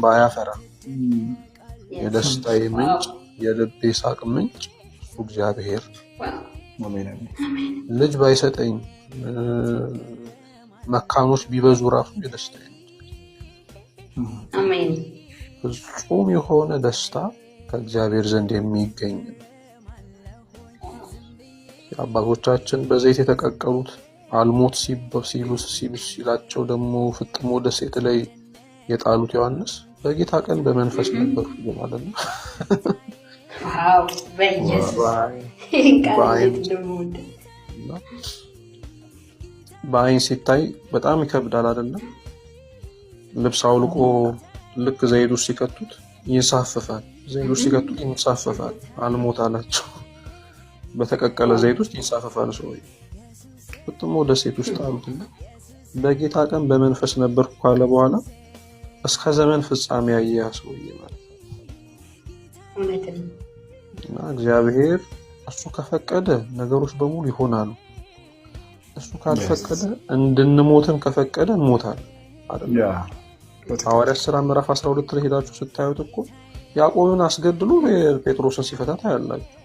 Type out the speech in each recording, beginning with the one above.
ባያፈራ የደስታዬ ምንጭ የልቤ ሳቅ ምንጭ እሱ እግዚአብሔር ልጅ ባይሰጠኝ መካኖች ቢበዙ ራሱ የደስታዬ አሜን። ፍጹም የሆነ ደስታ ከእግዚአብሔር ዘንድ የሚገኝ አባቶቻችን በዘይት የተቀቀሉት አልሞት ሲላቸው ደግሞ ፍጥሞ ደሴት ላይ የጣሉት ዮሐንስ በጌታ ቀን በመንፈስ ነበር ማለት ነው። ዋው በኢየሱስ በአይን ሲታይ በጣም ይከብዳል አይደለም? ልብስ አውልቆ ልክ ዘይት ውስጥ ሲከቱት ይንሳፈፋል። ዘይት ውስጥ ሲከቱት ይንሳፈፋል። አልሞት አላቸው። በተቀቀለ ዘይት ውስጥ ይንሳፈፋል። ሰውዬ ፍጥሞ ደሴት ውስጥ አሉትና በጌታ ቀን በመንፈስ ነበርኩ ካለ በኋላ እስከ ዘመን ፍጻሜ ያየ ሰውዬ ማለት ነው። እና እግዚአብሔር እሱ ከፈቀደ ነገሮች በሙሉ ይሆናሉ። እሱ ካልፈቀደ እንድንሞትም ከፈቀደ እንሞታለን አይደል? ሐዋርያት ሥራ ምዕራፍ 12 ላይ ሄዳችሁ ስታዩት እኮ ያዕቆብን አስገድሎ ጴጥሮስን ሲፈታ ታያላችሁ።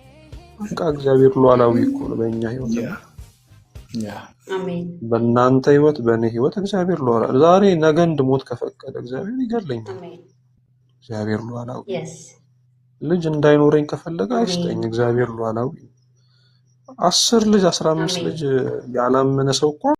በቃ እግዚአብሔር ሉዓላዊ እኮ ነው በእኛ ህይወት። አሜን። በእናንተ ህይወት በእኔ ህይወት እግዚአብሔር ሉዓላዊ። ዛሬ ነገ እንድሞት ከፈቀደ እግዚአብሔር ይገድለኛል። እግዚአብሔር ሉዓላዊ። ልጅ እንዳይኖረኝ ከፈለገ አይስጠኝ። እግዚአብሔር ሉዓላዊ። 10 ልጅ 15 ልጅ ያላመነ ሰው እኮ